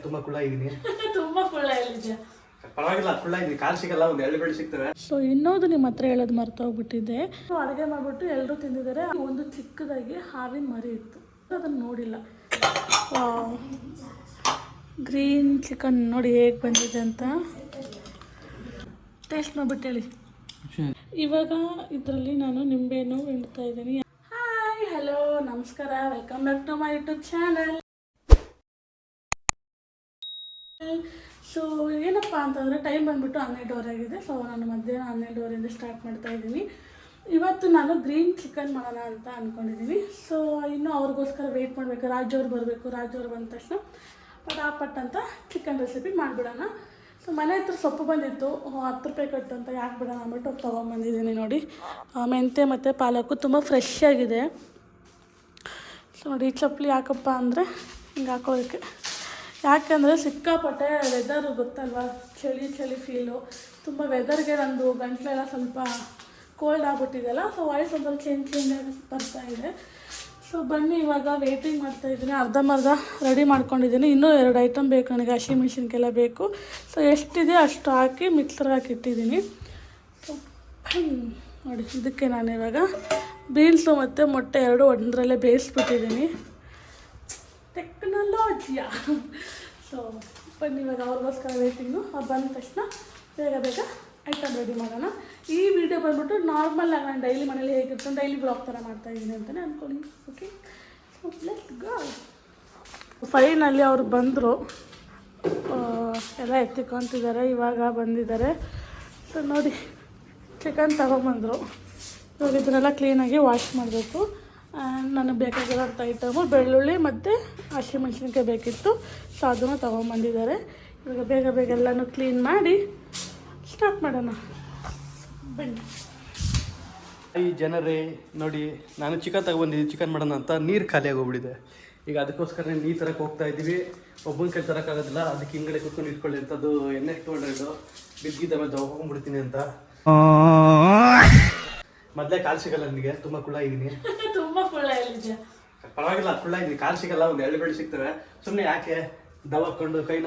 ತುಂಬಾ ಕುಳ್ಳ ಇದೀನಿ. ತುಂಬಾ ಕುಳ್ಳ ಹೇಳಿದ್ಯಾ? ಪರವಾಗಿಲ್ಲ, ಕುಳ್ಳ ಇದೀನಿ. ಕಾಲು ಸಿಗಲ್ಲ, ಒಂದು ಎರಡು ಬೆಳೆ ಸಿಗ್ತವೆ. ಸೊ ಇನ್ನೊಂದು ನಿಮ್ಮ ಹತ್ರ ಹೇಳೋದು ಮರ್ತೋಗ್ಬಿಟ್ಟಿದ್ದೆ. ಅಡುಗೆ ಮಾಡಿಬಿಟ್ಟು ಎಲ್ಲರೂ ತಿಂದಿದ್ದಾರೆ. ಒಂದು ಚಿಕ್ಕದಾಗಿ ಹಾವಿನ ಮರಿ ಇತ್ತು, ಅದನ್ನು ನೋಡಿಲ್ಲ. ಗ್ರೀನ್ ಚಿಕನ್ ನೋಡಿ ಹೇಗೆ ಬಂದಿದೆ ಅಂತ ಟೇಸ್ಟ್ ಮಾಡಿಬಿಟ್ಟು ಹೇಳಿ. ಇವಾಗ ಇದರಲ್ಲಿ ನಾನು ನಿಂಬೆಹಣ್ಣು ಹಿಂಡ್ತಾ ಇದ್ದೀನಿ. ಹಾಯ್, ಹಲೋ, ನಮಸ್ಕಾರ, welcome back to my YouTube channel. So ಏನಪ್ಪ ಅಂತಂದರೆ ಟೈಮ್ ಬಂದುಬಿಟ್ಟು 12 ಆಗಿದೆ. ಸೊ ನಾನು ಮಧ್ಯಾಹ್ನ 12 ಸ್ಟಾರ್ಟ್ ಮಾಡ್ತಾ ಇದ್ದೀನಿ. ಇವತ್ತು ನಾನು ಗ್ರೀನ್ ಚಿಕನ್ ಮಾಡೋಣ ಅಂತ ಅಂದ್ಕೊಂಡಿದ್ದೀನಿ. ಸೊ ಇನ್ನೂ ಅವ್ರಿಗೋಸ್ಕರ ವೆಯ್ಟ್ ಮಾಡಬೇಕು. ರಾಜವ್ರು ಬರಬೇಕು. ರಾಜವ್ರು ಬಂದ ತಕ್ಷಣ ಪಟಾಪಟ್ ಅಂತ ಚಿಕನ್ ರೆಸಿಪಿ ಮಾಡಿಬಿಡೋಣ. ಸೊ ಮನೆ ಹತ್ರ ಸೊಪ್ಪು ಬಂದಿತ್ತು, 10 ರೂಪಾಯಿ ಕಟ್ಟು ಅಂತ ಯಾಕೆ ಬಿಡೋಣ ಅಂದ್ಬಿಟ್ಟು ತೊಗೊಂಬಂದಿದ್ದೀನಿ. ನೋಡಿ, ಮೆಂತ್ಯ ಮತ್ತು ಪಾಲಕು ತುಂಬ ಫ್ರೆಶ್ ಆಗಿದೆ. ಸೊ ನೋಡಿ, ಈ ಚಪ್ಪಲಿ ಯಾಕಪ್ಪ ಅಂದರೆ ಹಿಂಗೆ ಹಾಕೋದಕ್ಕೆ. ಯಾಕೆಂದರೆ ಸಿಕ್ಕಾಪಟ್ಟೆ ವೆದರು ಗೊತ್ತಲ್ವ, ಚಳಿ ಫೀಲು. ತುಂಬ ವೆದರ್ಗೆ ನಂದು ಗಂಟಲೆಲ್ಲ ಸ್ವಲ್ಪ ಕೋಲ್ಡ್ ಆಗಿಬಿಟ್ಟಿದೆಯಲ್ಲ. ಸೊ ವಾಯ್ಸ್ ಒಂಥರ ಚೇಂಜ್ ಆಗಿ ಬರ್ತಾ ಇದೆ. ಸೊ ಬನ್ನಿ, ಇವಾಗ ವೇಟಿಂಗ್ ಮಾಡ್ತಾಯಿದ್ದೀನಿ. ಅರ್ಧಂಬರ್ಧ ರೆಡಿ ಮಾಡ್ಕೊಂಡಿದ್ದೀನಿ. ಇನ್ನೂ 2 ಐಟಮ್ ಬೇಕು ನನಗೆ, ಹಸಿಮೆಣ್ಸಿನ್ಕಾಯೆಲ್ಲ ಬೇಕು. ಸೊ ಎಷ್ಟಿದೆ ಅಷ್ಟು ಹಾಕಿ ಮಿಕ್ಸರ್ಗೆ ಹಾಕಿಟ್ಟಿದ್ದೀನಿ. ಸೊ ನೋಡಿ, ಇದಕ್ಕೆ ನಾನು ಇವಾಗ ಬೀನ್ಸು ಮತ್ತು ಮೊಟ್ಟೆ 2 ಒಂದರಲ್ಲೇ ಬೇಯಿಸ್ಬಿಟ್ಟಿದ್ದೀನಿ. ಟೆಕ್ನಾಲಜಿಯಾ. ಸೊ ಬನ್ನಿ, ಇವಾಗ ಅವ್ರಿಗೋಸ್ಕರ ವೇಟಿಂಗು. ಅವ್ರು ಬಂದ ತಕ್ಷಣ ಬೇಗ ಐಟಮ್ ರೆಡಿ ಮಾಡೋಣ. ಈ ವಿಡಿಯೋ ಬಂದ್ಬಿಟ್ಟು ನಾರ್ಮಲ್ ಆಗಿ ನಾನು ಡೈಲಿ ಮನೇಲಿ ಹೇಗಿರ್ತಾನೆ ಡೈಲಿ ಬ್ಲಾಗ್ ಥರ ಮಾಡ್ತಾಯಿದ್ದೀನಿ ಅಂತಲೇ ಅಂದ್ಕೊಳ್ಳಿ. Okay, so let's go. Finally ಅವ್ರು ಬಂದರು, ಎಲ್ಲ ಎತ್ತಿಕೊಂತಿದ್ದಾರೆ. ಇವಾಗ ಬಂದಿದ್ದಾರೆ. ಸೊ ನೋಡಿ, ಚಿಕನ್ ತಗೊಂಬಂದರು. ಇವಾಗ ಇದನ್ನೆಲ್ಲ ಕ್ಲೀನಾಗಿ ವಾಶ್ ಮಾಡಬೇಕು. ನನಗೆ ಬೇಕಾಗಿರೋಂಥ ಐಟಮು ಬೆಳ್ಳುಳ್ಳಿ ಮತ್ತು ಹಸಿಮೆಣ್ಸಿನ್ಕಾಯಿ ಬೇಕಿತ್ತು. ಸೊ ಅದನ್ನು ತೊಗೊಂಬಂದಿದ್ದಾರೆ. ಇವಾಗ ಬೇಗ ಎಲ್ಲನೂ ಕ್ಲೀನ್ ಮಾಡಿ ಸ್ಟಾರ್ಟ್ ಮಾಡೋಣ, ಬನ್ನಿ. ಈ ಜನರೇ ನೋಡಿ, ನಾನು ಚಿಕನ್ ತಗೊಬಂದಿದ್ದೀನಿ. ಚಿಕನ್ ಮಾಡೋಣ ಅಂತ ನೀರು ಖಾಲಿ ಆಗೋಗ್ಬಿಟ್ಟಿದೆ. ಈಗ ಅದಕ್ಕೋಸ್ಕರ ನೀರು ತರಕ್ಕೆ ಹೋಗ್ತಾ ಇದ್ದೀವಿ. ಒಬ್ಬನ ಕೈ ತರೋಕ್ಕಾಗೋದಿಲ್ಲ, ಅದಕ್ಕೆ ಹಿಂಗಡೆ ಕೂತ್ಕೊಂಡು ಇಟ್ಕೊಳ್ಳಿ ಅಂತದ್ದು. ಎಣ್ಣೆ 200 ಬಿದ್ದಿದ್ದ ಮೇಲೆ ತಗೊಂಡ್ಬಿಡ್ತೀನಿ ಅಂತ. ಮೊದಲೇ ಕಾಲು ಸಿಗಲ್ಲ ನನಗೆ, ತುಂಬ ಕುಳ್ಳ ಇದ್ದೀನಿ. ತುಂಬ ಕುಳ್ಳ ಹೇಳಿದ್ಯಾ? ಪರವಾಗಿಲ್ಲ, ಕುಳ್ಳ ಇದ್ದೀನಿ. ಕಾಲು ಸಿಗಲ್ಲ, ಒಂದು 2 ಬೆಳೆ ಸಿಗ್ತವೆ. ಸುಮ್ಮನೆ ಯಾಕೆ ದವಕ್ಕೊಂಡು ಕೈನ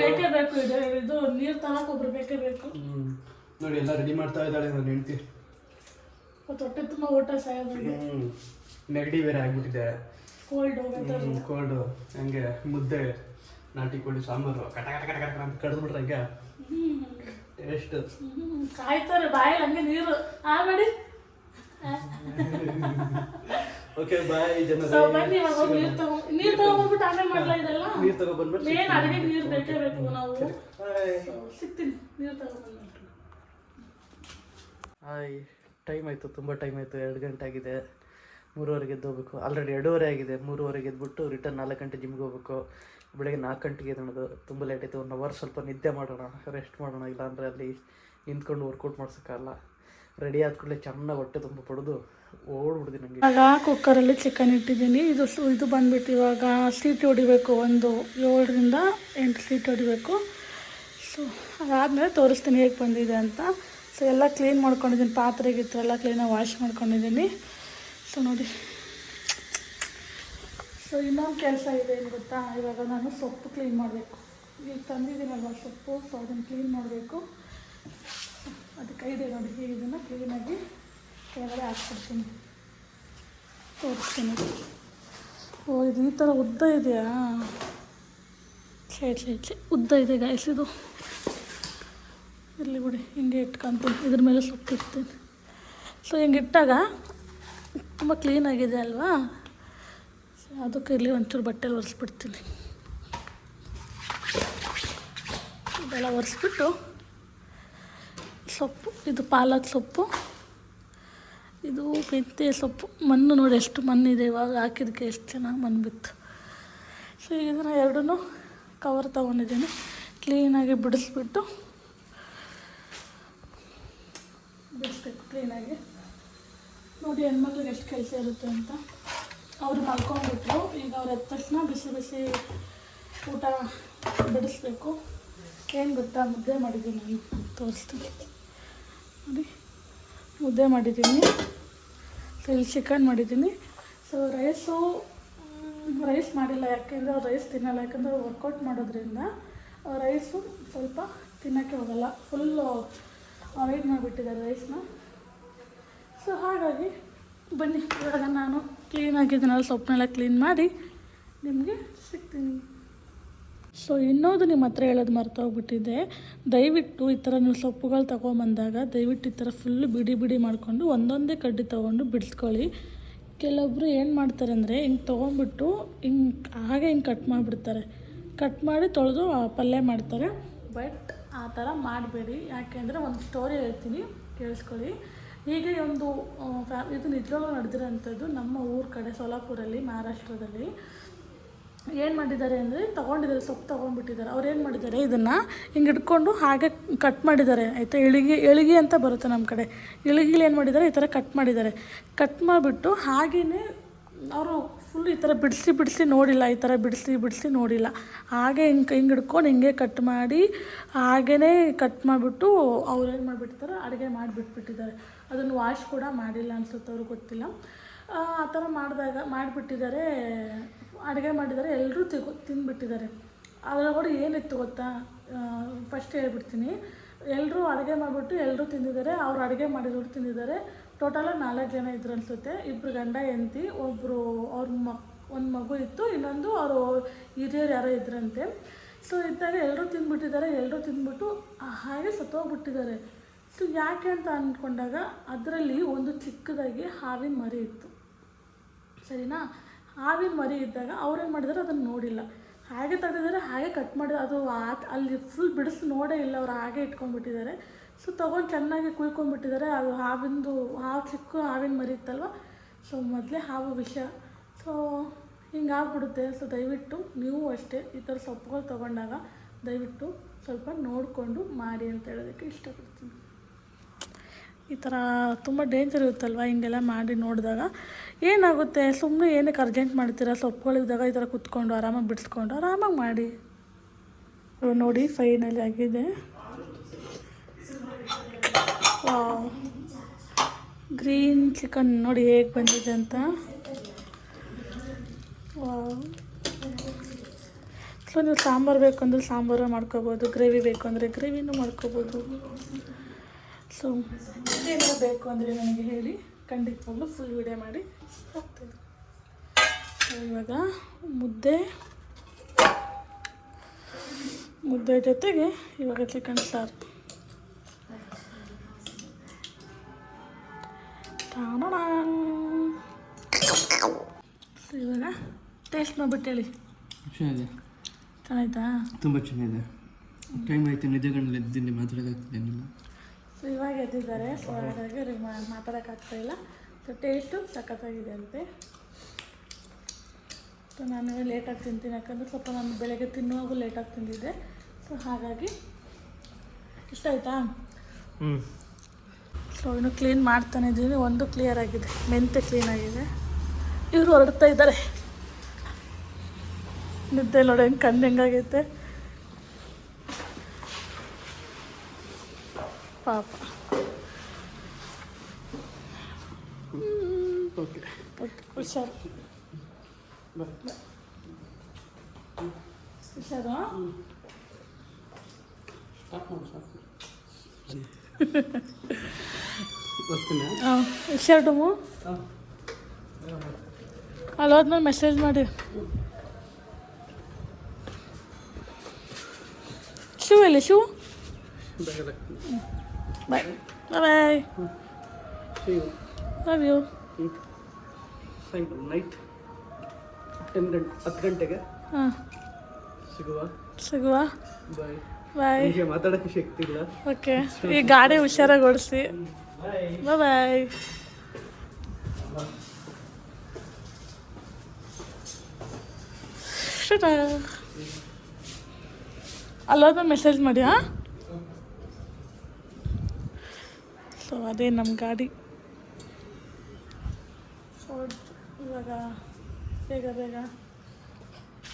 ಬೇಕೇ ಬೇಕು. ಇದು ನೀರು ತರಕ್ಕೆ ಒಬ್ರು ಬೇಕೇ ಬೇಕು. ನೋಡಿ, ಎಲ್ಲ ರೆಡಿ ಮಾಡ್ತಾ ಇದ್ದಾಳೆ ನನ್ನ ಹೆಂಡತಿ. ಹೊಟ್ಟೆ ತುಂಬ ಊಟ ಸಾಯೋದು. ನೆಗಡಿ ಬೇರೆ ಆಗ್ಬಿಟ್ಟಿದೆ, ಕೋಲ್ಡು. ಹಂಗೆ ಮುದ್ದೆ, ನಾಟಿ ಕೋಳಿ ಸಾಂಬಾರು ಕಟ ಅಂತ ಕಡಿದ್ಬಿಟ್ರೆ ಹಂಗೆ ಟೇಸ್ಟ್. ಕಾಯ್ತಾರೆ ಬಾಯಿ ಹಂಗೆ ನೀರು ಆಗಬೇಡಿ. ಓಕೆ, ಬಾಯ್ ಜನ. ಬನ್ನಿ, ನೀರು ತಗೊಂಡ್ಬಿಟ್ಟು ಆಮೇಲೆ ಮಾಡಲ್ಲ. ಇದೆಲ್ಲ ನೀರು ತಗೊಂಡ್ಬಂದ್ಬಿಟ್ಟು ಮೇನ್ ಅಡುಗೆ ನೀರು ಬೇಕೇ ಬೇಕು. ನಾವು ಸಿಗ್ತೀನಿ, ನೀರು ತಗೊಂಡ್ಬಂದು. ಹಾಯ್, ಟೈಮ್ ಆಯಿತು, ತುಂಬ ಟೈಮ್ ಆಯಿತು. 2 ಗಂಟೆ ಆಗಿದೆ. 3:30 ಎದ್ದು ಹೋಗ್ಬೇಕು. ಆಲ್ರೆಡಿ 2:30 ಆಗಿದೆ. 3:30 ಎದ್ಬಿಟ್ಟು ರಿಟರ್ನ್ 4 ಗಂಟೆ ಜಿಮ್ಗೆ ಹೋಗ್ಬೇಕು. ಬೆಳಗ್ಗೆ 4 ಗಂಟೆಗೆ ಎದ್ದೋದು. ತುಂಬ ಲೇಟ್ ಆಯಿತು. 1 ಅವರ್ ಸ್ವಲ್ಪ ನಿದ್ದೆ ಮಾಡೋಣ, ರೆಸ್ಟ್ ಮಾಡೋಣ. ಇಲ್ಲಾಂದರೆ ಅಲ್ಲಿ ನಿಂತ್ಕೊಂಡು ವರ್ಕೌಟ್ ಮಾಡ್ಸೋಕ್ಕಲ್ಲ. ರೆಡಿ ಆದ ಕೂಡಲೇ ಚೆನ್ನಾಗಿ ಹೊಟ್ಟೆ ತುಂಬ ಪಡೆದು ಓಡ್ಬಿಡ್ತೀನಿ. ನನಗೆ ಇವಾಗ ಕುಕ್ಕರಲ್ಲಿ ಚಿಕನ್ ಇಟ್ಟಿದ್ದೀನಿ. ಇದು ಬಂದುಬಿಟ್ಟು ಇವಾಗ ಸೀಟಿ ಹೊಡಿಬೇಕು. ಒಂದು 7ರಿಂದ 8 ಸೀಟಿ ಹೊಡಿಬೇಕು. ಸೊ ಅದಾದಮೇಲೆ ತೋರಿಸ್ತೀನಿ ಹೇಗೆ ಬಂದಿದೆ ಅಂತ. ಸೊ ಎಲ್ಲ ಕ್ಲೀನ್ ಮಾಡ್ಕೊಂಡಿದ್ದೀನಿ. ಪಾತ್ರೆಗಿತ್ತು ಎಲ್ಲ ಕ್ಲೀನಾಗಿ ವಾಶ್ ಮಾಡ್ಕೊಂಡಿದ್ದೀನಿ. ಸೊ ನೋಡಿ, ಸೊ ಇನ್ನೊಂದು ಕೆಲಸ ಇದೆ ಏನು ಗೊತ್ತಾ, ಇವಾಗ ನಾನು ಸೊಪ್ಪು ಕ್ಲೀನ್ ಮಾಡಬೇಕು. ಈಗ ತಂದಿದ್ದೀನಲ್ವ ಸೊಪ್ಪು, ಸೊ ಅದನ್ನು ಕ್ಲೀನ್ ಮಾಡಬೇಕು. ಅದಕ್ಕೆ ಇದೆ ನೋಡಿ, ಈಗ ಇದನ್ನು ಕ್ಲೀನಾಗಿ ಕೆಳಗಡೆ ಹಾಕ್ಕೊಡ್ತೀನಿ, ತೋರಿಸ್ತೀನಿ. ಓ, ಇದು ಈ ಥರ ಉದ್ದ ಇದೆಯಾ? ಛೇ ಉದ್ದ ಇದೆ ಗಾಯ್ಸ್. ಇದು ಇರಲಿ ಬಿಡಿ, ಹಿಂಗೆ ಇಟ್ಕೊತೀನಿ. ಇದ್ರ ಮೇಲೆ ಸೊಪ್ಪು ಇಡ್ತೀನಿ. ಸೊ ಹಿಂಗೆ ಇಟ್ಟಾಗ ತುಂಬ ಕ್ಲೀನಾಗಿದೆ ಅಲ್ವಾ? ಸೊ ಅದಕ್ಕೆ ಇಲ್ಲಿ ಒಂಚೂರು ಬಟ್ಟೆಲಿ ಒರೆಸ್ಬಿಡ್ತೀನಿ. ಇದೆಲ್ಲ ಒರೆಸ್ಬಿಟ್ಟು ಸೊಪ್ಪು, ಇದು ಪಾಲಕ್ ಸೊಪ್ಪು, ಇದು ಮೆಂತ್ಯ ಸೊಪ್ಪು. ಮಣ್ಣು ನೋಡಿ ಎಷ್ಟು ಮಣ್ಣಿದೆ, ಇವಾಗ ಹಾಕಿದ್ದಕ್ಕೆ ಎಷ್ಟು ಚೆನ್ನಾಗಿ ಮಣ್ಣು ಬಿತ್ತು. ಸೊ ಇದನ್ನು 2 ಕವರ್ ತೊಗೊಂಡಿದ್ದೀನಿ. ಕ್ಲೀನಾಗಿ ಬಿಡಿಸ್ಬೇಕು ಕ್ಲೀನಾಗಿ. ನೋಡಿ, ಹೆಣ್ಮಕ್ಳಿಗೆ ಎಷ್ಟು ಕೆಲಸ ಇರುತ್ತೆ ಅಂತ. ಅವರು ಮಲ್ಕೊಂಡ್ಬಿಟ್ರು. ಈಗ ಅವ್ರು ಎದ್ದ ತಕ್ಷಣ ಬಿಸಿ ಊಟ ಬಿಡಿಸ್ಬೇಕು. ಏನು ಗೊತ್ತಾ, ಮುದ್ದೆ ಮಾಡಿದ್ದೀನಿ ನಾನು, ತೋರಿಸ್ತೀನಿ ನೋಡಿ. ಮುದ್ದೆ ಮಾಡಿದ್ದೀನಿ, ಇಲ್ಲಿ ಚಿಕನ್ ಮಾಡಿದ್ದೀನಿ. ಸೊ ರೈಸು ರೈಸ್ ಮಾಡಿಲ್ಲ, ಯಾಕೆಂದರೆ ಅವ್ರು ರೈಸ್ ತಿನ್ನಲ್ಲ. ಯಾಕಂದರೆ ಅವ್ರು ವರ್ಕೌಟ್ ಮಾಡೋದ್ರಿಂದ ರೈಸು ಸ್ವಲ್ಪ ತಿನ್ನೋಕ್ಕೆ ಹೋಗಲ್ಲ, ಫುಲ್ಲು ಅವಾಯ್ಡ್ ಮಾಡಿಬಿಟ್ಟಿದ್ದಾರೆ ರೈಸ್ನ. ಸೊ ಹಾಗಾಗಿ ಬನ್ನಿ, ಇವಾಗ ನಾನು ಕ್ಲೀನಾಗಿದ್ದೀನಲ್ಲ, ಸೊಪ್ಪನ್ನೆಲ್ಲ ಕ್ಲೀನ್ ಮಾಡಿ ನಿಮಗೆ ಸಿಗ್ತೀನಿ. ಸೊ ಇನ್ನೊಂದು ನಿಮ್ಮ ಹತ್ರ ಹೇಳೋದು ಮರ್ತೋಗ್ಬಿಟ್ಟಿದ್ದೆ. ದಯವಿಟ್ಟು ಈ ಥರ ನೀವು ಸೊಪ್ಪುಗಳು ತೊಗೊಂಬಂದಾಗ ದಯವಿಟ್ಟು ಈ ಥರ ಫುಲ್ಲು ಬಿಡಿ ಬಿಡಿ ಮಾಡಿಕೊಂಡು ಒಂದೊಂದೇ ಕಡ್ಡಿ ತೊಗೊಂಡು ಬಿಡಿಸ್ಕೊಳ್ಳಿ. ಕೆಲವೊಬ್ಬರು ಏನು ಮಾಡ್ತಾರೆ ಅಂದರೆ ಹಿಂಗೆ ತೊಗೊಂಬಿಟ್ಟು ಹಾಗೆ ಕಟ್ ಮಾಡಿಬಿಡ್ತಾರೆ. ಕಟ್ ಮಾಡಿ ತೊಳೆದು ಪಲ್ಯ ಮಾಡ್ತಾರೆ. ಬಟ್ ಆ ಥರ ಮಾಡಬೇಡಿ. ಯಾಕೆಂದರೆ ಒಂದು ಸ್ಟೋರಿ ಹೇಳ್ತೀನಿ, ಕೇಳಿಸ್ಕೊಳ್ಳಿ. ಹೀಗೆ ಒಂದು ಇದು ನಿಜವಾಗ್ಲೂ ನಡೆದಿರೋಂಥದ್ದು ನಮ್ಮ ಊರ ಕಡೆ, ಸೋಲಾಪುರಲ್ಲಿ, ಮಹಾರಾಷ್ಟ್ರದಲ್ಲಿ. ಏನು ಮಾಡಿದ್ದಾರೆ ಅಂದರೆ ತೊಗೊಂಡಿದ್ದಾರೆ, ಸೊಪ್ಪು ತೊಗೊಂಡ್ಬಿಟ್ಟಿದ್ದಾರೆ. ಅವ್ರು ಏನು ಮಾಡಿದ್ದಾರೆ, ಇದನ್ನು ಹಿಂಗೆ ಇಟ್ಕೊಂಡು ಹಾಗೆ ಕಟ್ ಮಾಡಿದ್ದಾರೆ ಆಯಿತಾ. ಎಳಿಗೆ ಅಂತ ಬರುತ್ತೆ ನಮ್ಮ ಕಡೆ. ಎಳಿಗೆಲಿ ಏನು ಮಾಡಿದ್ದಾರೆ, ಈ ಥರ ಕಟ್ ಮಾಡಿದ್ದಾರೆ. ಕಟ್ ಮಾಡಿಬಿಟ್ಟು ಹಾಗೆಯೇ ಅವರು ಫುಲ್ ಈ ಥರ ಬಿಡಿಸಿ ನೋಡಿಲ್ಲ, ಈ ಥರ ಬಿಡಿಸಿ ನೋಡಿಲ್ಲ. ಹಾಗೆ ಹಿಂಗೆ ಹಿಡ್ಕೊಂಡು ಹಿಂಗೆ ಕಟ್ ಮಾಡಿ ಹಾಗೇ ಕಟ್ ಮಾಡಿಬಿಟ್ಟು ಅವ್ರು ಏನು ಮಾಡಿಬಿಡ್ತಾರೆ, ಅಡುಗೆ ಮಾಡಿಬಿಟ್ಬಿಟ್ಟಿದ್ದಾರೆ. ಅದನ್ನು ವಾಶ್ ಕೂಡ ಮಾಡಿಲ್ಲ ಅನ್ಸುತ್ತೆ, ಅವ್ರಿಗೆ ಗೊತ್ತಿಲ್ಲ. ಆ ಥರ ಮಾಡಿಬಿಟ್ಟಿದ್ದಾರೆ, ಅಡುಗೆ ಮಾಡಿದ್ದಾರೆ. ಎಲ್ಲರೂ ತಿಂದುಬಿಟ್ಟಿದ್ದಾರೆ. ಅದರೊಳಗಡೆ ಏನಿತ್ತು ಗೊತ್ತಾ, ಫಸ್ಟ್ ಹೇಳ್ಬಿಡ್ತೀನಿ. ಎಲ್ಲರೂ ಅಡುಗೆ ಮಾಡಿಬಿಟ್ಟು ಎಲ್ಲರೂ ತಿಂದಿದ್ದಾರೆ. ಅವ್ರು ಅಡುಗೆ ಮಾಡಿದವರು ತಿಂದಿದ್ದಾರೆ. ಟೋಟಲಾಗಿ 4 ಜನ ಇದ್ರು ಅನಿಸುತ್ತೆ. 2 ಗಂಡ ಹೆಂಡತಿ, ಒಬ್ಬರು ಒಂದು ಮಗು ಇತ್ತು, ಇನ್ನೊಂದು ಅವರು ಹಿರಿಯರು ಯಾರೋ ಇದ್ರಂತೆ. ಸೊ ಇದ್ದಾಗ ಎಲ್ಲರೂ ತಿಂದುಬಿಟ್ಟಿದ್ದಾರೆ. ಎಲ್ಲರೂ ತಿಂದ್ಬಿಟ್ಟು ಹಾಗೆ ಸತ್ತೋಗ್ಬಿಟ್ಟಿದ್ದಾರೆ. ಸೊ ಯಾಕೆ ಅಂತ ಅಂದ್ಕೊಂಡಾಗ ಅದರಲ್ಲಿ ಒಂದು ಚಿಕ್ಕದಾಗಿ ಹಾವಿನ ಮರಿ ಇತ್ತು, ಸರಿನಾ. ಹಾವಿನ ಮರಿ ಇದ್ದಾಗ ಅವ್ರೇನು ಮಾಡಿದ್ದಾರೆ, ಅದನ್ನು ನೋಡಿಲ್ಲ. ಹಾಗೆ ತೆಗೆದಿದ್ದಾರೆ, ಹಾಗೆ ಕಟ್ ಮಾಡಿ ಅದು ಅಲ್ಲಿ ಫುಲ್ ಬಿಡಿಸಿ ನೋಡೇ ಇಲ್ಲ. ಅವ್ರು ಹಾಗೆ ಇಟ್ಕೊಂಡ್ಬಿಟ್ಟಿದ್ದಾರೆ. ಸೊ ತೊಗೊಂಡು ಚೆನ್ನಾಗಿ ಕುಯ್ಕೊಂಡ್ಬಿಟ್ಟಿದ್ದಾರೆ. ಅದು ಚಿಕ್ಕ ಹಾವಿನ ಮರಿ ಇತ್ತಲ್ವ. ಸೊ ಮೊದಲೇ ಹಾವು ವಿಷ. ಸೊ ಹಿಂಗಾಗ್ಬಿಡುತ್ತೆ. ಸೊ ದಯವಿಟ್ಟು ನೀವು ಅಷ್ಟೇ ಈ ಥರ ಸೊಪ್ಪುಗಳು ತೊಗೊಂಡಾಗ ದಯವಿಟ್ಟು ಸ್ವಲ್ಪ ನೋಡಿಕೊಂಡು ಮಾಡಿ ಅಂತ ಹೇಳೋದಕ್ಕೆ ಇಷ್ಟಪಡ್ತೀನಿ. ಈ ಥರ ತುಂಬ ಡೇಂಜರ್ ಇರುತ್ತಲ್ವ, ಹಿಂಗೆಲ್ಲ ಮಾಡಿ ನೋಡಿದಾಗ ಏನಾಗುತ್ತೆ. ಸುಮ್ಮನೆ ಏನಕ್ಕೆ ಅರ್ಜೆಂಟ್ ಮಾಡ್ತೀರಾ, ಸೊಪ್ಪುಗಳಿದ್ದಾಗ ಈ ಥರ ಕುತ್ಕೊಂಡು ಆರಾಮಾಗಿ ಬಿಡಿಸ್ಕೊಂಡು ಆರಾಮಾಗಿ ಮಾಡಿ. ನೋಡಿ ಫೈನಲಿ ಆಗಿದೆ. ಗ್ರೀನ್ ಚಿಕನ್ ನೋಡಿ ಹೇಗೆ ಬಂದಿದೆ ಅಂತ. ಸೊ ನೀವು ಸಾಂಬಾರು ಬೇಕು ಅಂದರೆ ಸಾಂಬಾರು ಮಾಡ್ಕೋಬೋದು, ಗ್ರೇವಿ ಬೇಕು ಅಂದರೆ ಗ್ರೇವಿನೂ ಮಾಡ್ಕೋಬೋದು. ಸೊ ಏನಾದ್ರು ಬೇಕು ಅಂದರೆ ನನಗೆ ಹೇಳಿ, ಖಂಡಿತವಾಗ್ಲೂ ಫುಲ್ ವಿಡಿಯೋ ಮಾಡಿ ಹೋಗ್ತೀನಿ. ಇವಾಗ ಮುದ್ದೆ ಜೊತೆಗೆ ಇವಾಗ ಚಿಕನ್ ಸಾರು. ಸೊ ಇವಾಗ ಟೇಸ್ಟ್ ಮಾಡಿಬಿಟ್ಟು ಹೇಳಿ. ಚೆನ್ನಾಗಿದೆ. ಚೆನ್ನಾಯ್ತಾ? ತುಂಬ ಚೆನ್ನಾಗಿದೆ. ಟೈಮ್ ಆಯ್ತು, ನಿದ್ದೆಗಣ್ಣಲ್ಲಿ ಎದ್ದಿನಿ, ಮಾತಾಡೋಕ್ಕಾಗ್ತಿಲ್ಲ. ಸೊ ಇವಾಗ ಎದ್ದಿದ್ದಾರೆ. ಸೊ ಹಾಗಾಗಿ ಅವ್ರಿಗೆ ಮಾತಾಡೋಕ್ಕಾಗ್ತಾಯಿಲ್ಲ. ಸೊ ಟೇಸ್ಟು ಸಖತ್ತಾಗಿದೆ ಅಂತೆ. ಸೊ ನಾನು ಲೇಟಾಗಿ ತಿಂತೀನಿ, ಯಾಕಂದರೆ ಸ್ವಲ್ಪ ನಾನು ಬೆಳಗ್ಗೆ ತಿನ್ನುವಾಗೂ ಲೇಟಾಗಿ ತಿಂದಿದ್ದೆ. ಸೊ ಹಾಗಾಗಿ ಇಷ್ಟ ಆಯಿತಾ? ಸೊ ಇನ್ನು ಕ್ಲೀನ್ ಮಾಡ್ತಾನೆ ಇದ್ದೀನಿ. ಒಂದು ಕ್ಲಿಯರ್ ಆಗಿದೆ, ಮೆಂತೆ ಕ್ಲೀನ್ ಆಗಿದೆ. ಇವರು ಹೊರಡ್ತಾ ಇದ್ದಾರೆ. ನಿದ್ದೆ ನೋಡಿ ಹೆಂಗೆ ಕಣ್ಣು ಹೆಂಗಾಗೈತೆ ಪಾಪ. ಓಕೆ ಹುಷಾರು ಹುಷಾರು. ಹುಷಾರು ಟಮು. ಅಲ್ಲಿ ಹೋದ್ಮೇಲೆ ಮೆಸೇಜ್ ಮಾಡಿ. ಶಿವ ಎಲ್ಲಿ Shiva? Bye bye. Love you. Night 10 ಗಂಟೆಗೆ ಹಾಂ ಸಿಗುವ. ಬಾಯ್ ಬಾಯ್. ಮಾತಾಡೋಕ್ಕೆ ಶಕ್ತಿ ಇಲ್ಲ. ಓಕೆ, ಈ ಗಾಡಿ ಹುಷಾರಾಗಿ ಓಡಿಸಿ. ಬಾಯ್ ಬಾಯ್. ಅಲ್ಲೋದ್ಮೇಲೆ ಮೆಸೇಜ್ ಮಾಡಿ. ಹಾಂ, ಸೊ ಅದೇ ನಮ್ಮ ಗಾಡಿ. ಸೊ ಇವಾಗ ಬೇಗ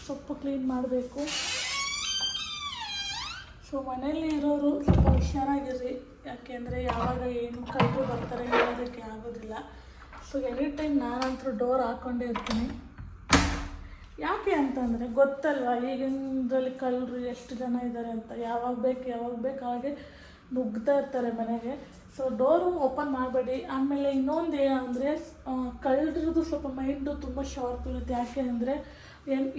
ಸೊಪ್ಪು ಕ್ಲೀನ್ ಮಾಡಬೇಕು. ಸೊ ಮನೇಲಿ ಇರೋರು ಸ್ವಲ್ಪ ಹುಷಾರಾಗಿರ್ರಿ, ಯಾಕೆಂದರೆ ಯಾವಾಗ ಏನು ಕಳ್ಳರು ಬರ್ತಾರೆ ಹೇಳೋದಕ್ಕೆ ಆಗೋದಿಲ್ಲ. ಸೊ ಎನಿ ಟೈಮ್ ನಾನಂತೂ ಡೋರ್ ಹಾಕ್ಕೊಂಡೇ ಇರ್ತೀನಿ. ಯಾಕೆ ಅಂತಂದರೆ ಗೊತ್ತಲ್ವ ಈಗಿನದ್ರಲ್ಲಿ ಕಳ್ಳರು ಎಷ್ಟು ಜನ ಇದ್ದಾರೆ ಅಂತ. ಯಾವಾಗ ಬೇಕು ಹಾಗೆ ನುಗ್ತಾ ಇರ್ತಾರೆ ಮನೆಗೆ. ಸೊ ಡೋರು ಓಪನ್ ಮಾಡಬೇಡಿ. ಆಮೇಲೆ ಇನ್ನೊಂದು ಏನಂದರೆ ಕಳ್ಳರದ್ದು ಸ್ವಲ್ಪ ಮೈಂಡು ತುಂಬ ಶಾರ್ಪ್ ಇರುತ್ತೆ. ಯಾಕೆ ಅಂದರೆ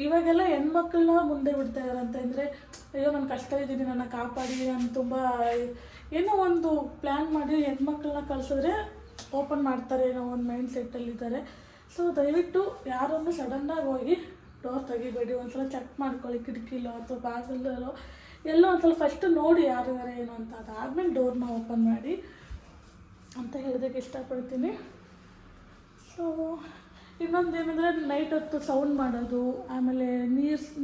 ಇವಾಗೆಲ್ಲ ಹೆಣ್ಮಕ್ಳನ್ನ ಮುಂದೆ ಬಿಡ್ತಾ ಇದ್ದಾರೆ ಅಂತ. ಅಂದರೆ ಅಯ್ಯೋ ನಾನು ಕಷ್ಟ ಇದ್ದೀನಿ, ನನ್ನ ಕಾಪಾಡಿ, ನಾನು ತುಂಬ ಏನೋ ಒಂದು ಪ್ಲ್ಯಾನ್ ಮಾಡಿ ಹೆಣ್ಮಕ್ಳನ್ನ ಕಳಿಸಿದ್ರೆ ಓಪನ್ ಮಾಡ್ತಾರೆ ಏನೋ ಒಂದು ಮೈಂಡ್ ಸೆಟ್ಟಲ್ಲಿದ್ದಾರೆ. ಸೊ ದಯವಿಟ್ಟು ಯಾರನ್ನು ಸಡನ್ನಾಗಿ ಹೋಗಿ ಡೋರ್ ತೆಗಿಬೇಡಿ. ಒಂದ್ಸಲ ಚೆಕ್ ಮಾಡ್ಕೊಳ್ಳಿ, ಕಿಟಕಿಲೋ ಅಥವಾ ಬಾಗಿಲೋ ಎಲ್ಲೋ ಒಂದ್ಸಲ ಫಸ್ಟು ನೋಡಿ ಯಾರಿದ್ದಾರೆ ಏನು ಅಂತ. ಅದಾದಮೇಲೆ ಡೋರ್ನ ಓಪನ್ ಮಾಡಿ ಅಂತ ಹೇಳೋದಕ್ಕೆ ಇಷ್ಟಪಡ್ತೀನಿ. ಸೊ ಇನ್ನೊಂದೇನೆಂದರೆ ನೈಟ್ ಹೊತ್ತು ಸೌಂಡ್ ಮಾಡೋದು, ಆಮೇಲೆ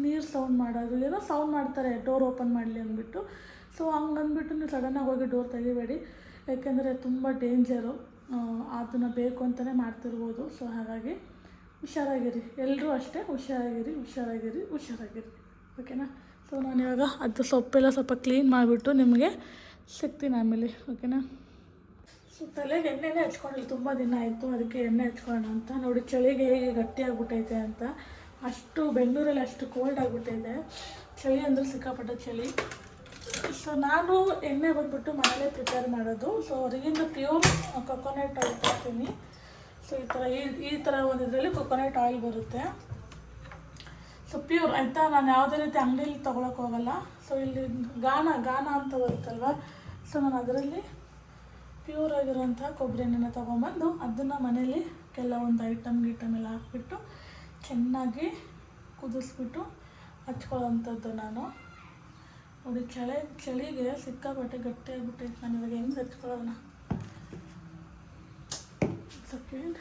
ನೀರು ಸೌಂಡ್ ಮಾಡೋದು, ಏನೋ ಸೌಂಡ್ ಮಾಡ್ತಾರೆ ಡೋರ್ ಓಪನ್ ಮಾಡಲಿ ಅಂದ್ಬಿಟ್ಟು. ಸೊ ಹಂಗೆ ಅಂದ್ಬಿಟ್ಟು ನೀವು ಸಡನ್ನಾಗಿ ಹೋಗಿ ಡೋರ್ ತೆಗಿಬೇಡಿ. ಯಾಕೆಂದರೆ ತುಂಬ ಡೇಂಜರು. ಅದನ್ನು ಬೇಕು ಅಂತಲೇ ಮಾಡ್ತಿರ್ಬೋದು. ಸೊ ಹಾಗಾಗಿ ಹುಷಾರಾಗಿರಿ, ಎಲ್ಲರೂ ಅಷ್ಟೇ ಹುಷಾರಾಗಿರಿ. ಓಕೆನಾ? ಸೊ ನಾನು ಇವಾಗ ಅದು ಸೊಪ್ಪೆಲ್ಲ ಸ್ವಲ್ಪ ಕ್ಲೀನ್ ಮಾಡಿಬಿಟ್ಟು ನಿಮಗೆ ಸಿಗ್ತೀನಿ ಆಮೇಲೆ. ಓಕೆನಾ? ಸೊ ತಲೆಗೆ ಎಣ್ಣೆನೇ ಹಚ್ಕೊಂಡಿಲ್ಲ, ತುಂಬ ದಿನ ಆಯಿತು. ಅದಕ್ಕೆ ಎಣ್ಣೆ ಹಚ್ಕೊಳ್ಳೋಣ ಅಂತ. ನೋಡಿ ಚಳಿಗೆ ಹೇಗೆ ಗಟ್ಟಿಯಾಗ್ಬಿಟ್ಟೈತೆ ಅಂತ. ಅಷ್ಟು ಬೆಂಗಳೂರಲ್ಲಿ ಅಷ್ಟು ಕೋಲ್ಡ್ ಆಗಿಬಿಟ್ಟಿದೆ. ಚಳಿ ಅಂದರೆ ಸಿಕ್ಕಾಪಟ್ಟೆ ಚಳಿ. ಸೊ ನಾನು ಎಣ್ಣೆ ಬಂದ್ಬಿಟ್ಟು ಮನೇಲೇ ಪ್ರಿಪೇರ್ ಮಾಡೋದು. ಸೊ ಹೊರಗಿಂದ ಪ್ಯೂರ್ ಕೊಕೊನಟ್ ಆಯಿಲ್ ತರ್ತೀನಿ. ಸೊ ಈ ಥರ ಒಂದು ಇದರಲ್ಲಿ ಕೊಕೊನಟ್ ಆಯಿಲ್ ಬರುತ್ತೆ. ಸೊ ಪ್ಯೂರ್ ಆಯಿತಾ. ನಾನು ಯಾವುದೇ ರೀತಿ ಅಂಗಡಿಯಲ್ಲಿ ತೊಗೊಳಕ್ಕೆ ಹೋಗಲ್ಲ. ಸೊ ಇಲ್ಲಿ ಗಾನ ಅಂತ ಬರುತ್ತಲ್ವ. ಸೊ ನಾನು ಅದರಲ್ಲಿ ಪ್ಯೂರ್ ಆಗಿರೋಂಥ ಕೊಬ್ಬರಿ ಎಣ್ಣೆನ ತೊಗೊಂಬಂದು ಅದನ್ನು ಮನೇಲಿ ಕೆಲವೊಂದು ಐಟಮ್ ಎಲ್ಲ ಹಾಕ್ಬಿಟ್ಟು ಚೆನ್ನಾಗಿ ಕುದಿಸ್ಬಿಟ್ಟು ಹಚ್ಕೊಳ್ಳೋವಂಥದ್ದು ನಾನು. ನೋಡಿ ಚಳಿಗೆ ಸಿಕ್ಕಾಪಟ್ಟೆ ಗಟ್ಟಿಯಾಗಿಬಿಟ್ಟೈತೆ. ನಾನು ಇವಾಗ ಹೆಂಗೆ ಹಚ್ಕೊಳ್ಳೋಣ. ಸೆಕೆಂಡ್.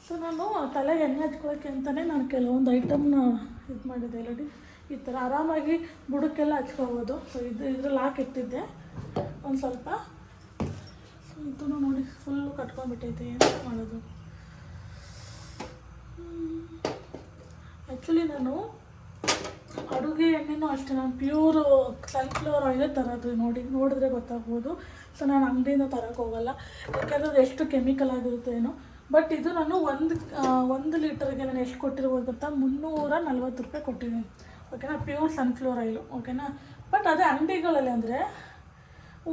ಸೊ ನಾನು ತಲೆಗೆ ಎಣ್ಣೆ ಹಚ್ಕೊಳ್ಳೋಕ್ಕೆ ಅಂತಲೇ ನಾನು ಕೆಲವೊಂದು ಐಟಮ್ನ ಇದು ಮಾಡಿದ್ದೆ ನೋಡಿ. ಈ ಥರ ಆರಾಮಾಗಿ ಬುಡಕ್ಕೆಲ್ಲ ಹಚ್ಕೋಬೋದು. ಸೊ ಇದ್ರಲ್ಲಿ ಹಾಕಿಟ್ಟಿದ್ದೆ ಒಂದು ಸ್ವಲ್ಪ. ಸೊ ಇದನ್ನು ನೋಡಿ ಫುಲ್ಲು ಕಟ್ಕೊಂಡ್ಬಿಟ್ಟೈತೆ. ಏನು ಮಾಡೋದು. ಆ್ಯಕ್ಚುಲಿ ನಾನು ಅಡುಗೆ ಎಣ್ಣೆನೂ ಅಷ್ಟೇ ನಾನು ಪ್ಯೂರು ಸನ್ಫ್ಲವರ್ ಆಯಿಲೇ ತರೋದು. ನೋಡಿದ್ರೆ ಗೊತ್ತಾಗ್ಬೋದು. ಸೊ ನಾನು ಅಂಗಡಿಯಿಂದ ತರೋಕ್ಕೆ ಹೋಗಲ್ಲ, ಯಾಕೆಂದರೆ ಅದು ಎಷ್ಟು ಕೆಮಿಕಲ್ ಆಗಿರುತ್ತೆ ಏನೋ. ಬಟ್ ಇದು ನಾನು ಒಂದು ಲೀಟರ್ಗೆ ನಾನು ಎಷ್ಟು ಕೊಟ್ಟಿರ್ಬೋದು ಗೊತ್ತಾ? 340 ರೂಪಾಯಿ ಕೊಟ್ಟಿದ್ದೀನಿ. ಓಕೆನಾ? Pure sunflower oil. ಓಕೆನಾ? ಬಟ್ ಅದೇ ಅಂಗಡಿಗಳಲ್ಲಿ ಅಂದರೆ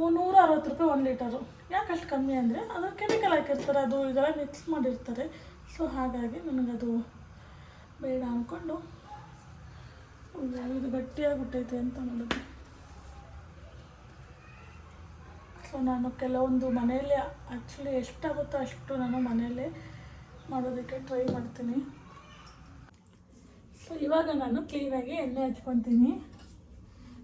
160 ರೂಪಾಯಿ 1 ಲೀಟರು. ಯಾಕೆ ಅಷ್ಟು ಕಮ್ಮಿ ಅಂದರೆ ಅದು ಕೆಮಿಕಲ್ ಹಾಕಿರ್ತಾರೆ, ಅದು ಇದೆಲ್ಲ ಮಿಕ್ಸ್ ಮಾಡಿರ್ತಾರೆ. ಸೊ ಹಾಗಾಗಿ ನನಗದು ಬೇಡ ಅಂದ್ಕೊಂಡು ಇದು ಗಟ್ಟಿಯಾಗ್ಬಿಟ್ಟೈತೆ ಅಂತ ನೋಡೋದು. ಸೊ ನಾನು ಕೆಲವೊಂದು ಮನೆಯಲ್ಲೇ ಆ್ಯಕ್ಚುಲಿ ಎಷ್ಟಾಗುತ್ತೋ ಅಷ್ಟು ನಾನು ಮನೆಯಲ್ಲೇ ಮಾಡೋದಕ್ಕೆ ಟ್ರೈ ಮಾಡ್ತೀನಿ. ಸೊ ಇವಾಗ ನಾನು ಕ್ಲೀನಾಗಿ ಎಣ್ಣೆ ಹಚ್ಕೊತೀನಿ.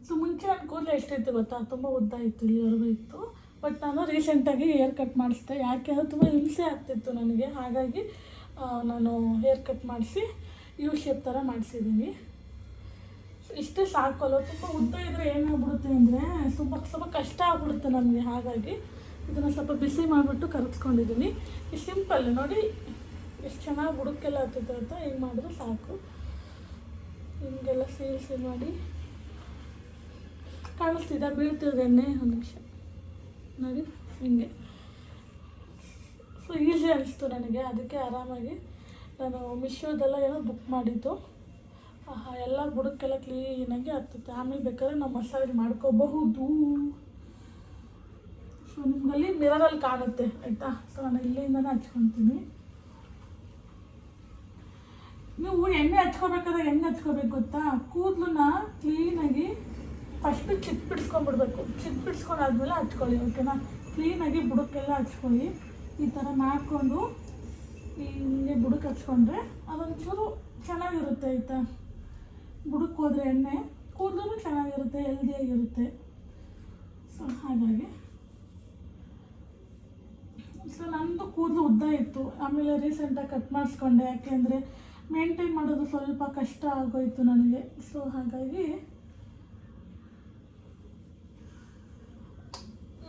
ಸೊ ಮುಂಚೆ ನನ್ನ ಕೂದಲು ಎಷ್ಟಿತ್ತು ಗೊತ್ತಾ? ತುಂಬ ಉದ್ದ ಇತ್ತು, ಇಲ್ಲಿವರೆಗೂ ಇತ್ತು. ಬಟ್ ನಾನು ರೀಸೆಂಟಾಗಿ ಹೇರ್ ಕಟ್ ಮಾಡಿಸ್ದೆ. ಯಾಕೆ ಅಂದರೆ ತುಂಬ ಹಿಂಸೆ ಆಗ್ತಿತ್ತು ನನಗೆ. ಹಾಗಾಗಿ ನಾನು ಹೇರ್ ಕಟ್ ಮಾಡಿಸಿ ಯು ಶೇಪ್ ಥರ ಮಾಡಿಸಿದ್ದೀನಿ. ಇಷ್ಟೇ ಸಾಕಲ್ಲ. ತುಂಬ ಉದ್ದ ಇದ್ದರೆ ಏನಾಗ್ಬಿಡುತ್ತೆ ಅಂದರೆ ಸ್ವಲ್ಪ ಕಷ್ಟ ಆಗ್ಬಿಡುತ್ತೆ ನಮಗೆ. ಹಾಗಾಗಿ ಇದನ್ನು ಸ್ವಲ್ಪ ಬಿಸಿ ಮಾಡಿಬಿಟ್ಟು ಕರೆಸ್ಕೊಂಡಿದ್ದೀನಿ. ಇದು ಸಿಂಪಲ್ ನೋಡಿ, ಎಷ್ಟು ಚೆನ್ನಾಗಿ ಬುಡಕ್ಕೆಲ್ಲ ಹತ್ತುತ್ತೆ ಅಂತ. ಹಿಂಗೆ ಮಾಡಿದ್ರೆ ಸಾಕು. ಹಿಂಗೆಲ್ಲ ಸೇರಿಸಿ ಮಾಡಿ ಕಾಣಿಸ್ತಿದ್ದ ಬೀಳ್ತಿದ್ದ ಎಣ್ಣೆ. ಒಂದು ನಿಮಿಷ ನೋಡಿ ಹಿಂಗೆ. ಸೊ ಈಸಿ ಅನಿಸ್ತು ನನಗೆ. ಅದಕ್ಕೆ ಆರಾಮಾಗಿ ನಾನು ಮಿಶೋದೆಲ್ಲ ಏನೋ ಬುಕ್ ಮಾಡಿದ್ದು. ಎಲ್ಲ ಬುಡಕ್ಕೆಲ್ಲ ಕ್ಲೀನಾಗಿ ಹತ್ತುತ್ತೆ. ಆಮೇಲೆ ಬೇಕಾದ್ರೆ ನಾವು ಮಸಾಜ್ ಮಾಡ್ಕೋಬಹುದು. ಸೊ ನಿಮ್ಮಲ್ಲಿ ಮಿರರಲ್ಲಿ ಕಾಣುತ್ತೆ ಆಯಿತಾ. ಸೊ ನಾನು ಇಲ್ಲಿಂದನೇ ಹಚ್ಕೊತೀನಿ. ನೀವು ಎಣ್ಣೆ ಹಚ್ಕೋಬೇಕಾದ್ರೆ ಹೆಂಗೆ ಹಚ್ಕೋಬೇಕು ಗೊತ್ತಾ? ಕೂದಲನ್ನ ಕ್ಲೀನಾಗಿ ಫಸ್ಟು ಬಿಡಿಸ್ಕೊಂಡ್ಬಿಡ್ಬೇಕು. ಬಿಡಿಸ್ಕೊಂಡಾದ್ಮೇಲೆ ಹಚ್ಕೊಳ್ಳಿ. ಓಕೆನಾ? ಕ್ಲೀನಾಗಿ ಬುಡಕ್ಕೆಲ್ಲ ಹಚ್ಕೊಳ್ಳಿ. ಈ ಥರ ಮಾಡಿಕೊಂಡು ಹಿಂಗೆ ಬುಡಕ್ಕೆ ಹಚ್ಕೊಂಡ್ರೆ ಅದೊಂಚೂರು ಚೆನ್ನಾಗಿರುತ್ತೆ ಆಯಿತಾ. ಬುಡಕ್ಕೆ ಹೋದರೆ ಎಣ್ಣೆ ಕೂದಲು ಚೆನ್ನಾಗಿರುತ್ತೆ, ಹೆಲ್ದಿಯಾಗಿರುತ್ತೆ. ಸೊ ಹಾಗಾಗಿ ಸೊ ನನ್ನದು ಕೂದಲು ಉದ್ದ ಇತ್ತು. ಆಮೇಲೆ ರೀಸೆಂಟಾಗಿ ಕಟ್ ಮಾಡಿಸ್ಕೊಂಡೆ. ಯಾಕೆಂದರೆ ಮೇಂಟೈನ್ ಮಾಡೋದು ಸ್ವಲ್ಪ ಕಷ್ಟ ಆಗೋಯಿತು ನನಗೆ. ಸೊ ಹಾಗಾಗಿ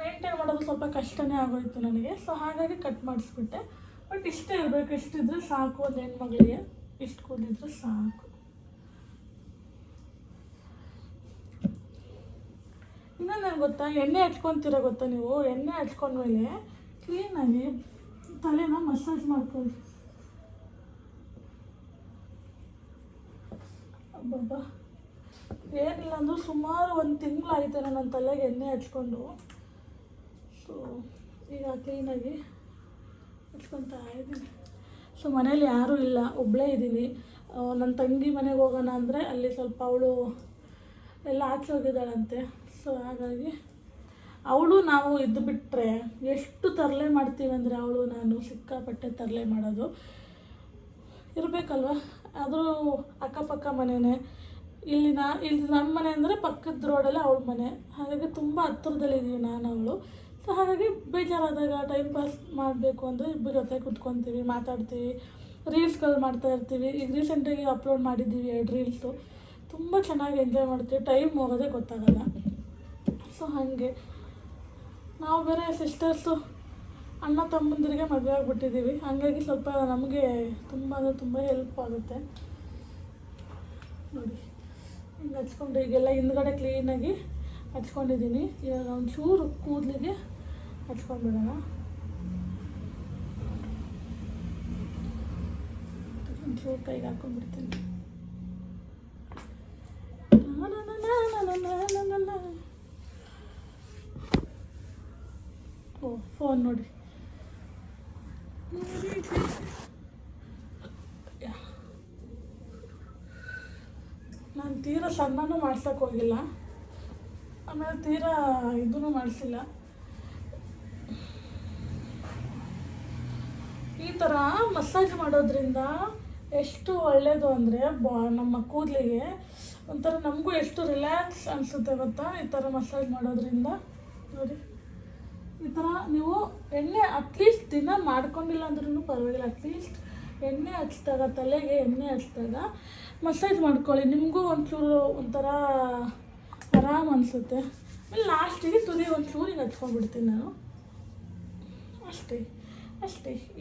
ಮೇಂಟೈನ್ ಮಾಡೋದು ಸ್ವಲ್ಪ ಕಷ್ಟನೇ ಆಗೋಯಿತು ನನಗೆ. ಸೊ ಹಾಗಾಗಿ ಕಟ್ ಮಾಡಿಸ್ಬಿಟ್ಟೆ. ಬಟ್ ಇಷ್ಟೇ ಇರಬೇಕು, ಇಷ್ಟಿದ್ರೆ ಸಾಕು. ಒಂದು ಹೆಣ್ಮಗಳಿಗೆ ಇಷ್ಟು ಕೂದಲಿದ್ರೆ ಸಾಕು. ಇನ್ನೊಂದು ಗೊತ್ತಾ? ಎಣ್ಣೆ ಹಚ್ಕೊತೀರ ಗೊತ್ತಾ ನೀವು? ಎಣ್ಣೆ ಹಚ್ಕೊಂಡ್ಮೇಲೆ ಕ್ಲೀನಾಗಿ ತಲೆನ ಮಸಾಜ್ ಮಾಡ್ಕೊಳ್ಳಿ. ಅಬ್ಬಬ್ಬ ಏನಿಲ್ಲ ಅಂದರೂ ಸುಮಾರು ಒಂದು ತಿಂಗಳಾಯಿತು ನನ್ನ ತಲೆಗೆ ಎಣ್ಣೆ ಹಚ್ಕೊಂಡು. ಸೊ ಈಗ ಕ್ಲೀನಾಗಿ ಹಚ್ಕೊತಾ ಇದ್ದೀನಿ. ಸೊ ಮನೇಲಿ ಯಾರೂ ಇಲ್ಲ, ಒಬ್ಬಳೇ ಇದ್ದೀನಿ. ನನ್ನ ತಂಗಿ ಮನೆಗೆ ಹೋಗೋಣ ಅಂದರೆ ಅಲ್ಲಿ ಸ್ವಲ್ಪ ಅವಳು ಎಲ್ಲ ಆಚೆ ಹೋಗಿದ್ದಾಳಂತೆ. ಸೊ ಹಾಗಾಗಿ ಅವಳು ನಾವು ಇದ್ದು ಬಿಟ್ಟರೆ ಎಷ್ಟು ತರಲೆ ಮಾಡ್ತೀವಿ ಅಂದರೆ ಅವಳು ನಾನು ಸಿಕ್ಕಾಪಟ್ಟೆ ತರಲೆ ಮಾಡೋದು ಇರಬೇಕಲ್ವ. ಆದರೂ ಅಕ್ಕಪಕ್ಕ ಮನೆಯೇ. ಇಲ್ಲಿ ನಮ್ಮ ಮನೆ ಅಂದರೆ ಪಕ್ಕದ ರೋಡಲ್ಲೇ ಅವಳ ಮನೆ. ಹಾಗಾಗಿ ತುಂಬ ಹತ್ತಿರದಲ್ಲಿದ್ದೀವಿ ನಾನು ಅವಳು. ಸೊ ಹಾಗಾಗಿ ಬೇಜಾರಾದಾಗ ಟೈಮ್ ಪಾಸ್ ಮಾಡಬೇಕು ಅಂದರೆ ಇಬ್ಬರ ಜೊತೆ ಕುತ್ಕೊತೀವಿ, ಮಾತಾಡ್ತೀವಿ, ರೀಲ್ಸ್ಗಳು ಮಾಡ್ತಾಯಿರ್ತೀವಿ. ಈಗ ರೀಸೆಂಟಾಗಿ ಅಪ್ಲೋಡ್ ಮಾಡಿದ್ದೀವಿ 2 ರೀಲ್ಸು. ತುಂಬ ಚೆನ್ನಾಗಿ ಎಂಜಾಯ್ ಮಾಡ್ತೀವಿ, ಟೈಮ್ ಹೋಗೋದೇ ಗೊತ್ತಾಗಲ್ಲ. ಸೊ ಹಾಗೆ ನಾವು ಬೇರೆ ಸಿಸ್ಟರ್ಸು ಅಣ್ಣ ತಮ್ಮಂದಿರಿಗೆ ಮದುವೆ ಆಗಿಬಿಟ್ಟಿದ್ದೀವಿ. ಹಾಗಾಗಿ ಸ್ವಲ್ಪ ನಮಗೆ ತುಂಬ ಅಂದರೆ ತುಂಬ ಹೆಲ್ಪ್ ಆಗುತ್ತೆ ನೋಡಿ. ಹಿಂಗೆ ಹಚ್ಕೊಂಡು ಈಗೆಲ್ಲ ಹಿಂದ್ಗಡೆ ಕ್ಲೀನಾಗಿ ಹಚ್ಕೊಂಡಿದ್ದೀನಿ. ಇವಾಗ ಒಂಚೂರು ಕೂದಲಿಗೆ ಹಚ್ಕೊಂಡ್ಬಿಡೋಣ. ಒಂಚೂರು ಕೈಗೆ ಹಾಕೊಂಡ್ಬಿಡ್ತೀನಿ. ಓ ಫೋನ್ ನೋಡಿ. ನಾನು ತೀರಾ ಸಣ್ಣನೂ ಮಾಡ್ಸೋಕೆ ಹೋಗಿಲ್ಲ, ಆಮೇಲೆ ತೀರಾ ಇದೂ ಮಾಡಿಸಿಲ್ಲ. ಈ ಥರ ಮಸಾಜ್ ಮಾಡೋದ್ರಿಂದ ಎಷ್ಟು ಒಳ್ಳೆಯದು ಅಂದರೆ ನಮ್ಮ ಕೂದಲಿಗೆ ಒಂಥರ ನಮಗೂ ಎಷ್ಟು ರಿಲ್ಯಾಕ್ಸ್ ಅನಿಸುತ್ತೆ ಗೊತ್ತಾ ಈ ಥರ ಮಸಾಜ್ ಮಾಡೋದ್ರಿಂದ. ನೋಡಿ ಈ ಥರ ನೀವು ಎಣ್ಣೆ ಅಟ್ಲೀಸ್ಟ್ ದಿನ ಮಾಡ್ಕೊಂಡಿಲ್ಲ ಅಂದ್ರೂ ಪರವಾಗಿಲ್ಲ, ಅಟ್ಲೀಸ್ಟ್ ಎಣ್ಣೆ ಹಚ್ಚಿದಾಗ ತಲೆಗೆ ಎಣ್ಣೆ ಹಚ್ಚಿದಾಗ ಮಸಾಜ್ ಮಾಡ್ಕೊಳ್ಳಿ. ನಿಮಗೂ ಒಂಚೂರು ಒಂಥರ ಆರಾಮ್ ಅನಿಸುತ್ತೆ. ಆಮೇಲೆ ಲಾಸ್ಟಿಗೆ ತುದಿ ಒಂಚೂರು ಹಿಂಗೆ ಹಚ್ಕೊಂಡ್ಬಿಡ್ತೀನಿ ನಾನು, ಅಷ್ಟೇ.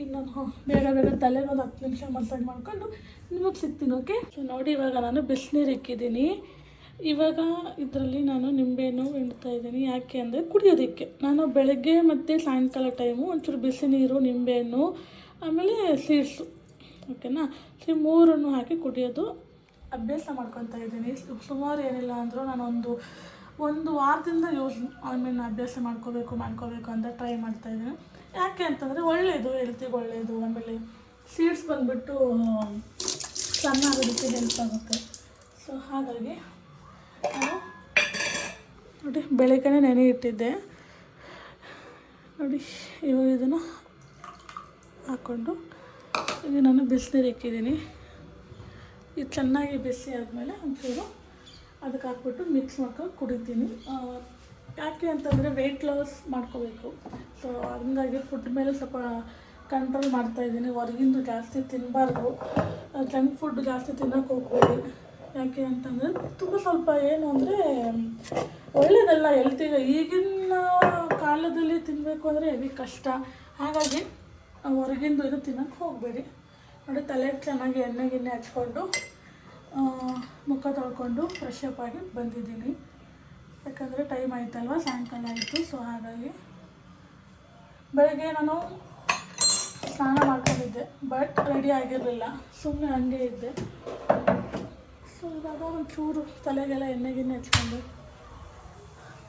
ಈಗ ನಾನು ಬೇಗ ತಲೆಗೆ ಒಂದು 10 ನಿಮಿಷ ಮಸಾಜ್ ಮಾಡ್ಕೊಂಡು ನಿಮಗೆ ಸಿಗ್ತೀನಿ. ಓಕೆ. ಸೊ ನೋಡಿ ಇವಾಗ ನಾನು ಬಿಸಿನೀರು ಇಕ್ಕಿದ್ದೀನಿ. ಇವಾಗ ಇದರಲ್ಲಿ ನಾನು ನಿಂಬೆಹಣ್ಣು ಹಿಂಡ್ತಾ ಇದ್ದೀನಿ. ಯಾಕೆ ಅಂದರೆ ಕುಡಿಯೋದಕ್ಕೆ. ನಾನು ಬೆಳಗ್ಗೆ ಮತ್ತು ಸಾಯಂಕಾಲ ಟೈಮು ಒಂಚೂರು ಬಿಸಿ ನೀರು, ನಿಂಬೆಹಣ್ಣು, ಆಮೇಲೆ ಸೀಡ್ಸು, ಓಕೆನಾ. ಸೊ 3 ಹಾಕಿ ಕುಡಿಯೋದು ಅಭ್ಯಾಸ ಮಾಡ್ಕೊತಾ ಇದ್ದೀನಿ. ಸುಮಾರು ಏನಿಲ್ಲ ಅಂದರೂ ನಾನು ಒಂದು ವಾರದಿಂದ ಅಭ್ಯಾಸ ಮಾಡ್ಕೋಬೇಕು ಅಂತ ಟ್ರೈ ಮಾಡ್ತಾಯಿದ್ದೀನಿ. ಯಾಕೆ ಅಂತಂದರೆ ಒಳ್ಳೆಯದು, ಹೆಲ್ತಿಗೆ ಒಳ್ಳೆಯದು. ಆಮೇಲೆ ಸೀಡ್ಸ್ ಬಂದುಬಿಟ್ಟು ಸಣ್ಣ ಆಗೋದಕ್ಕೆ ಹೆಲ್ಪ್ ಆಗುತ್ತೆ. ಸೊ ಹಾಗಾಗಿ ನಾನು ನೋಡಿ ಬೆಳಗ್ಗೆನೇ ನೆನೆ ಇಟ್ಟಿದ್ದೆ ನೋಡಿ. ಇವಾಗ ಇದನ್ನು ಹಾಕ್ಕೊಂಡು ಈಗ ನಾನು ಬಿಸಿನೀರು ಇಕ್ಕಿದ್ದೀನಿ. ಇದು ಚೆನ್ನಾಗಿ ಬಿಸಿ ಆದಮೇಲೆ ಒಂಚೂರು ಅದಕ್ಕೆ ಹಾಕ್ಬಿಟ್ಟು ಮಿಕ್ಸ್ ಮಾಡ್ಕೊಂಡು ಕುಡಿತೀನಿ. ಯಾಕೆ ಅಂತಂದರೆ ವೆಯ್ಟ್ ಲಾಸ್ ಮಾಡ್ಕೋಬೇಕು. ಸೊ ಹಂಗಾಗಿ ಫುಡ್ ಮೇಲೆ ಸ್ವಲ್ಪ ಕಂಟ್ರೋಲ್ ಮಾಡ್ತಾಯಿದ್ದೀನಿ. ಹೊರಗಿಂದು ಜಾಸ್ತಿ ತಿನ್ನಬಾರ್ದು, ಜಂಕ್ ಫುಡ್ ಜಾಸ್ತಿ ತಿನ್ನೋಕೆ ಹೋಗ್ಬೇಡಿ. ಯಾಕೆ ಅಂತಂದರೆ ತುಂಬ ಸ್ವಲ್ಪ ಏನು ಅಂದರೆ ಒಳ್ಳೆಯದಲ್ಲ ಹೆಲ್ತಿಗೆ. ಈಗಿನ ಕಾಲದಲ್ಲಿ ತಿನ್ನಬೇಕು ಅಂದರೆ ಹೆವಿ ಕಷ್ಟ. ಹಾಗಾಗಿ ಹೊರಗಿಂದು ಇದು ತಿನ್ನೋಕ್ಕೆ ಹೋಗಬೇಡಿ. ನೋಡಿ ತಲೆಗೆ ಚೆನ್ನಾಗಿ ಎಣ್ಣೆ ಹಚ್ಕೊಂಡು ಮುಖ ತೊಳ್ಕೊಂಡು ಫ್ರೆಶ್ ಅಪ್ ಆಗಿ ಬಂದಿದ್ದೀನಿ. ಯಾಕಂದರೆ ಟೈಮ್ ಆಯ್ತಲ್ವ, ಸಾಯಂಕಾಲ ಆಯಿತು. ಸೊ ಹಾಗಾಗಿ ಬೆಳಗ್ಗೆ ನಾನು ಸ್ನಾನ ಮಾಡ್ಕೊಂಡಿದ್ದೆ, ಬಟ್ ರೆಡಿ ಆಗಿರಲಿಲ್ಲ, ಸುಮ್ಮನೆ ಹಂಗೆ ಇದ್ದೆ. ಸೊ ಇವಾಗ ಒಂಚೂರು ತಲೆಗೆಲ್ಲ ಎಣ್ಣೆ ಹಚ್ಕೊಂಡು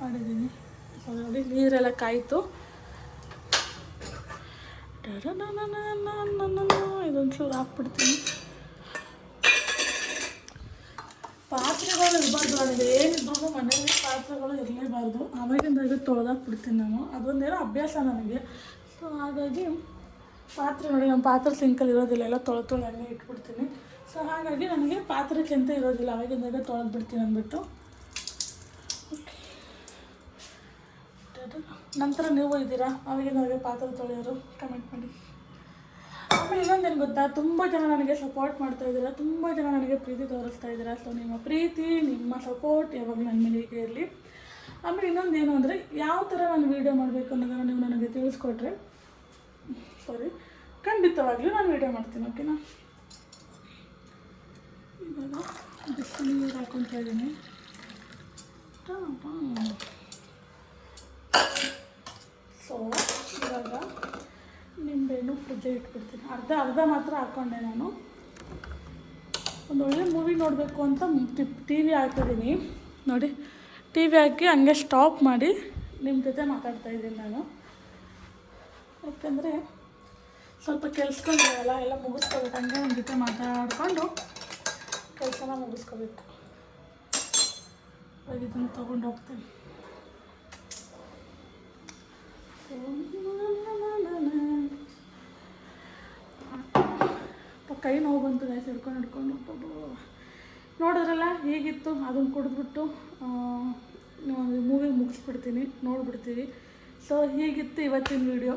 ಮಾಡಿದ್ದೀನಿ. ಸೊ ನೋಡಿ ನೀರೆಲ್ಲ ಕಾಯಿತು. ಇದೊಂಚೂರು ಹಾಕ್ಬಿಡ್ತೀನಿ. ಪಾತ್ರೆಗಳು ಇರಬಾರ್ದು ನನಗೆ, ಏನಿದ್ರು ಮನೆಯಲ್ಲಿ ಪಾತ್ರೆಗಳು ಇರಲೇಬಾರ್ದು. ಆವಾಗಿಂದಾಗ ತೊಳೆದಾಕ್ಬಿಡ್ತೀನಿ ನಾನು, ಅದೊಂದೇನೋ ಅಭ್ಯಾಸ ನನಗೆ. ಸೊ ಹಾಗಾಗಿ ಪಾತ್ರೆ ನೋಡಿ, ನಮ್ಮ ಪಾತ್ರೆ ಸಿಂಕಲ್ಲಿ ಇರೋದಿಲ್ಲ, ಎಲ್ಲ ತೊಳೆದು ಹಂಗೆ ಇಟ್ಬಿಡ್ತೀನಿ. ಸೊ ಹಾಗಾಗಿ ನನಗೆ ಪಾತ್ರೆ ಚಿಂತೆ ಇರೋದಿಲ್ಲ, ಆವಾಗಿಂದಾಗ ತೊಳೆದ್ಬಿಡ್ತೀನಿ ಅಂದ್ಬಿಟ್ಟು. ಓಕೆ. ನಂತರ ನೀವು ಇದ್ದೀರಾ ಆವಾಗಿಂದಾಗೆ ಪಾತ್ರೆ ತೊಳೆಯೋರು? ಕಮೆಂಟ್ ಮಾಡಿ. ಆಮೇಲೆ ಇನ್ನೊಂದೇನು ಗೊತ್ತಾ, ತುಂಬ ಜನ ನನಗೆ ಸಪೋರ್ಟ್ ಮಾಡ್ತಾ ಇದ್ದೀರಾ, ತುಂಬ ಜನ ನನಗೆ ಪ್ರೀತಿ ತೋರಿಸ್ತಾ ಇದ್ದೀರಾ. ಸೊ ನಿಮ್ಮ ಪ್ರೀತಿ, ನಿಮ್ಮ ಸಪೋರ್ಟ್ ಯಾವಾಗ ನನ್ನ ಮೇಲೆ ಹೀಗೆ ಇರಲಿ. ಆಮೇಲೆ ಇನ್ನೊಂದೇನು ಅಂದರೆ, ಯಾವ ಥರ ನಾನು ವೀಡಿಯೋ ಮಾಡಬೇಕು ಅನ್ನೋದನ್ನು ನೀವು ನನಗೆ ತಿಳಿಸ್ಕೊಟ್ರೆ ಖಂಡಿತವಾಗ್ಲೂ ನಾನು ವೀಡಿಯೋ ಮಾಡ್ತೀನಿ. ಓಕೆನಾ. ಇವಾಗ ಬಿಸಿನೀರು ಹಾಕ್ಕೊತಾ ಇದ್ದೀನಿ. ಸೊ ಇವಾಗ ನಿಂಬೆಹಣ್ಣು ಫ್ರಿಜ್ಜಿಗೆ ಇಟ್ಬಿಡ್ತೀನಿ. ಅರ್ಧ ಮಾತ್ರ ಹಾಕ್ಕೊಂಡೆ ನಾನು. ಒಂದು ಒಳ್ಳೆ ಮೂವಿ ನೋಡಬೇಕು ಅಂತ ಟಿ ವಿ ಹಾಕಿದ್ದೀನಿ ನೋಡಿ. ಟಿ ವಿ ಹಾಕಿ ಹಂಗೆ ಸ್ಟಾಪ್ ಮಾಡಿ ನಿಮ್ಮ ಜೊತೆ ಮಾತಾಡ್ತಾಯಿದ್ದೀನಿ ನಾನು. ಯಾಕಂದರೆ ಸ್ವಲ್ಪ ಕೆಲ್ಸ್ಕೊಂಡಿರಲ್ಲ, ಎಲ್ಲ ಮುಗಿಸ್ಕೋಬೇಕು. ಹಂಗೆ ನಮ್ಮ ಜೊತೆ ಮಾತಾಡಿಕೊಂಡು ಕೆಲಸನ ಮುಗಿಸ್ಕೋಬೇಕು. ಇವಾಗ ಇದನ್ನು ತೊಗೊಂಡು ಹೋಗ್ತೀನಿ. ಕೈ ನೋವು ಬಂತು ಗೈಸ್, ಹಿಡ್ಕೊಂಡು ನೋಡಿದ್ರಲ್ಲ ಹೇಗಿತ್ತು. ಅದನ್ನು ಕುಡಿದ್ಬಿಟ್ಟು ಮೂವಿ ಮುಗಿಸ್ಬಿಡ್ತೀನಿ, ನೋಡಿಬಿಡ್ತೀವಿ. ಸೊ ಹೀಗಿತ್ತು ಇವತ್ತಿನ ವಿಡಿಯೋ.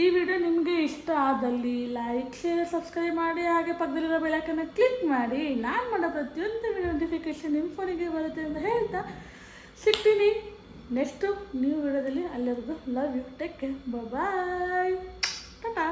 ಈ ವಿಡಿಯೋ ನಿಮಗೆ ಇಷ್ಟ ಆದಲ್ಲಿ ಲೈಕ್, ಶೇರ್, ಸಬ್ಸ್ಕ್ರೈಬ್ ಮಾಡಿ. ಹಾಗೆ ಪಕ್ಕದಲ್ಲಿರೋ ಬೆಲೈಕನ್ನ ಕ್ಲಿಕ್ ಮಾಡಿ. ನಾನು ಮಾಡೋ ಪ್ರತಿಯೊಂದು ನೋಟಿಫಿಕೇಷನ್ ನಿಮ್ಮ ಫೋನಿಗೆ ಬರುತ್ತೆ ಅಂತ ಹೇಳ್ತಾ ಸಿಗ್ತೀನಿ ನೆಕ್ಸ್ಟು ನ್ಯೂ ವಿಡಿಯೋದಲ್ಲಿ. ಅಲ್ಲಿವರೆಗೂ love you, take care, bye, Tata.